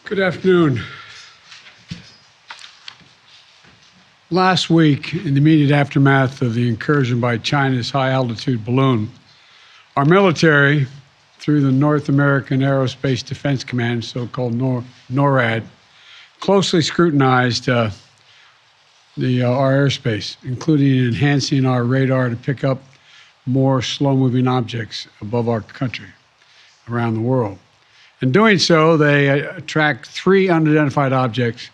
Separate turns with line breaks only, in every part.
Good afternoon. Last week, in the immediate aftermath of the incursion by China's high-altitude balloon, our military, through the North American Aerospace Defense Command, so-called NORAD, closely scrutinized our airspace, including enhancing our radar to pick up more slow-moving objects above our country, around the world. In doing so, they tracked 3 unidentified objects,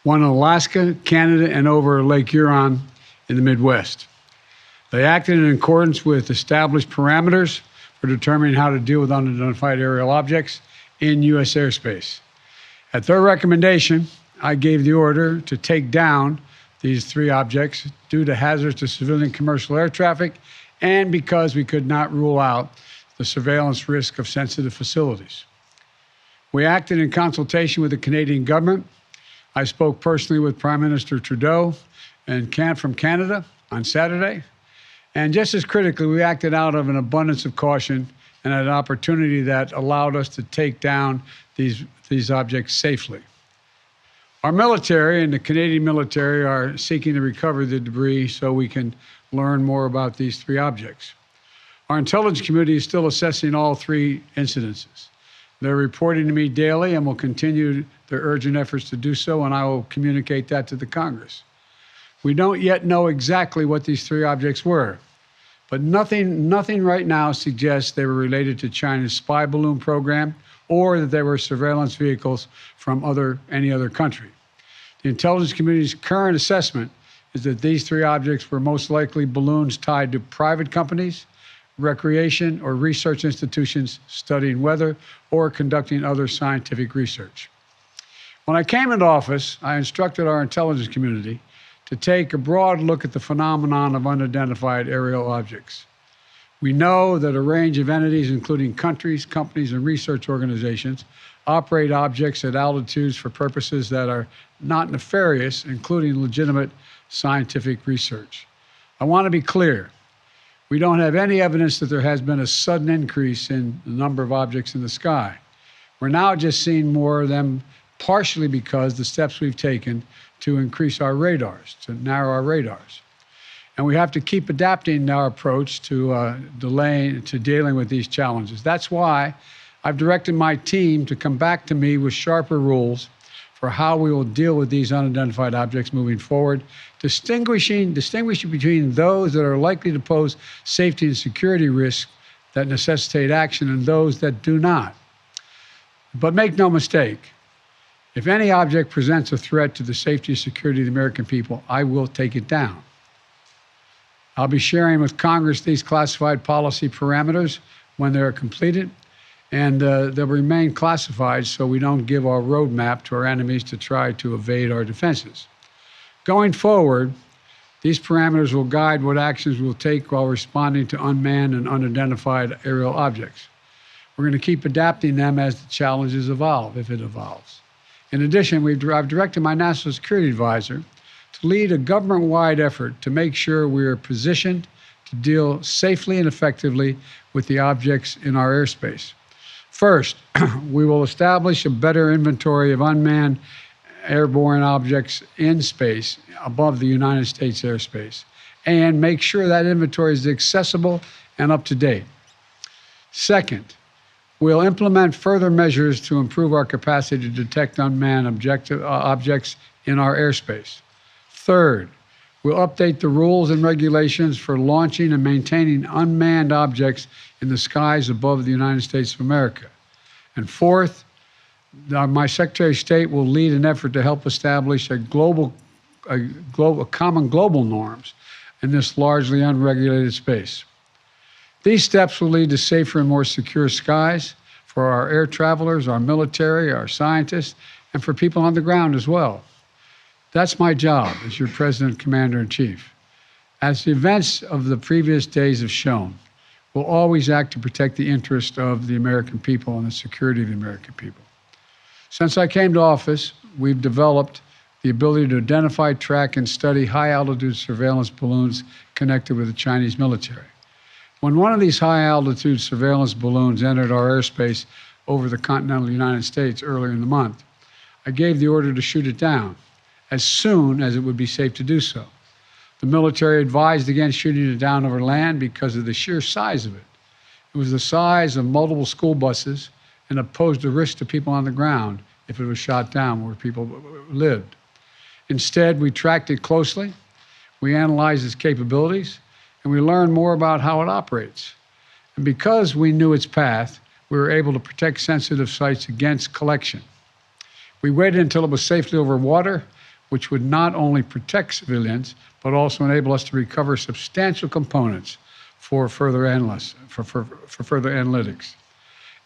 one in Alaska, Canada, and over Lake Huron in the Midwest. They acted in accordance with established parameters for determining how to deal with unidentified aerial objects in U.S. airspace. At their recommendation, I gave the order to take down these 3 objects due to hazards to civilian commercial air traffic and because we could not rule out the surveillance risk of sensitive facilities. We acted in consultation with the Canadian government. I spoke personally with Prime Minister Trudeau from Canada on Saturday. And just as critically, we acted out of an abundance of caution and an opportunity that allowed us to take down these objects safely. Our military and the Canadian military are seeking to recover the debris so we can learn more about these 3 objects. Our intelligence committee is still assessing all 3 incidences. They're reporting to me daily and will continue their urgent efforts to do so, and I will communicate that to the Congress. We don't yet know exactly what these 3 objects were, but nothing right now suggests they were related to China's spy balloon program or that they were surveillance vehicles from any other country. The intelligence community's current assessment is that these 3 objects were most likely balloons tied to private companies, recreation or research institutions studying weather or conducting other scientific research. When I came into office, I instructed our intelligence community to take a broad look at the phenomenon of unidentified aerial objects. We know that a range of entities, including countries, companies, and research organizations, operate objects at altitudes for purposes that are not nefarious, including legitimate scientific research. I want to be clear. We don't have any evidence that there has been a sudden increase in the number of objects in the sky. We're now just seeing more of them, partially because the steps we've taken to increase our radars, to narrow our radars. And we have to keep adapting our approach to dealing with these challenges. That's why I've directed my team to come back to me with sharper rules for how we will deal with these unidentified objects moving forward, distinguishing between those that are likely to pose safety and security risks that necessitate action and those that do not. But make no mistake, if any object presents a threat to the safety and security of the American people, I will take it down. I'll be sharing with Congress these classified policy parameters when they're completed, and they'll remain classified so we don't give our roadmap to our enemies to try to evade our defenses. Going forward, these parameters will guide what actions we'll take while responding to unmanned and unidentified aerial objects. We're going to keep adapting them as the challenges evolve, if it evolves. In addition, I've directed my national security advisor to lead a government-wide effort to make sure we are positioned to deal safely and effectively with the objects in our airspace. First, we will establish a better inventory of unmanned airborne objects in space above the United States airspace and make sure that inventory is accessible and up to date. Second, we'll implement further measures to improve our capacity to detect unmanned objects in our airspace. Third, we'll update the rules and regulations for launching and maintaining unmanned objects in the skies above the United States of America. And fourth, my Secretary of State will lead an effort to help establish common global norms in this largely unregulated space. These steps will lead to safer and more secure skies for our air travelers, our military, our scientists, and for people on the ground as well. That's my job as your President, Commander-in-Chief. As the events of the previous days have shown, we'll always act to protect the interest of the American people and the security of the American people. Since I came to office, we've developed the ability to identify, track, and study high-altitude surveillance balloons connected with the Chinese military. When one of these high-altitude surveillance balloons entered our airspace over the continental United States earlier in the month, I gave the order to shoot it down as soon as it would be safe to do so. The military advised against shooting it down over land because of the sheer size of it. It was the size of multiple school buses and posed a risk to people on the ground if it was shot down where people lived. Instead, we tracked it closely, we analyzed its capabilities, and we learned more about how it operates. And because we knew its path, we were able to protect sensitive sites against collection. We waited until it was safely over water, which would not only protect civilians, but also enable us to recover substantial components for further analytics.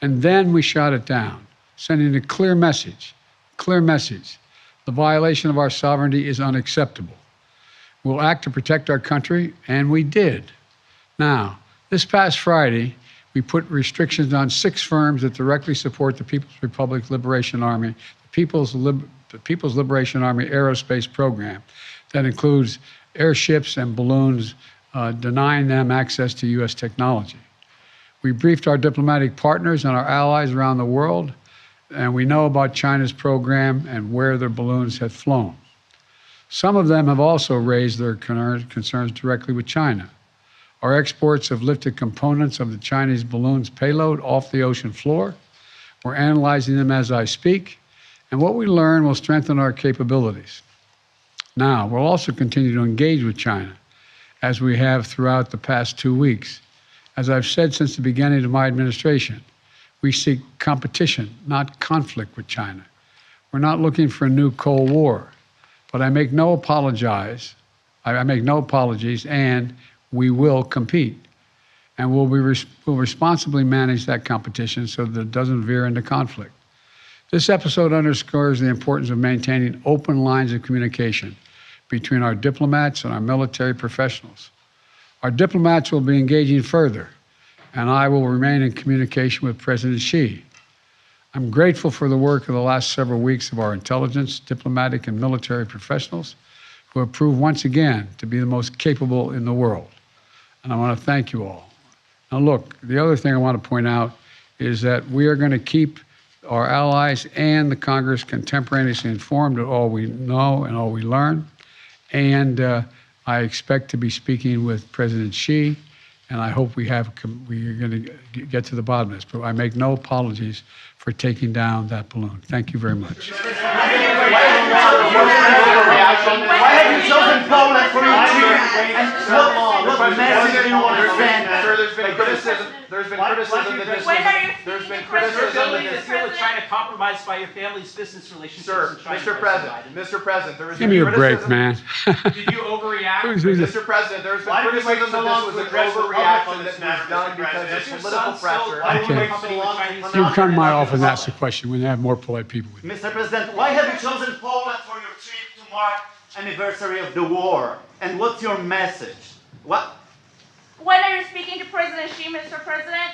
And then we shot it down, sending a clear message. The violation of our sovereignty is unacceptable. We'll act to protect our country, and we did. Now, this past Friday, we put restrictions on 6 firms that directly support the People's Republic Liberation Army, the People's Liberation Army aerospace program that includes airships and balloons, denying them access to U.S. technology. We briefed our diplomatic partners and our allies around the world, and we know about China's program and where their balloons have flown. Some of them have also raised their concerns directly with China. Our exports have lifted components of the Chinese balloon's payload off the ocean floor. We're analyzing them as I speak, and what we learn will strengthen our capabilities. Now, we'll also continue to engage with China, as we have throughout the past 2 weeks. As I've said since the beginning of my administration, we seek competition, not conflict with China. We're not looking for a new Cold War, but I make no apologies, and we will compete. And we'll responsibly manage that competition so that it doesn't veer into conflict. This episode underscores the importance of maintaining open lines of communication between our diplomats and our military professionals. Our diplomats will be engaging further, and I will remain in communication with President Xi. I'm grateful for the work of the last several weeks of our intelligence, diplomatic, and military professionals who have proved once again to be the most capable in the world. And I want to thank you all. Now look, the other thing I want to point out is that we are going to keep our allies and the Congress contemporaneously informed of all we know and all we learn. And I expect to be speaking with President Xi, and I hope we are going to get to the bottom of this. But I make no apologies for taking down that balloon. Thank you very much.
Why have you chosen Poland for your team? And what message do you want to send?
Sir, there's been criticism. There's been criticism that this. There's been criticism that this.
Deal with China compromised by your family's business relationships.
Sir,
in China,
Mr. President, there has
Give
been
me a
criticism.
break, man.
Did you overreact?
Mr. President, there's been criticism that this was an overreaction that was done because of political pressure.
You can come to my office and ask the question when you have more polite people with you.
Mr. President, why have you chosen Poland for your trip to mark anniversary of the war? And what's your message?
When are you speaking to President Xi, Mr. President?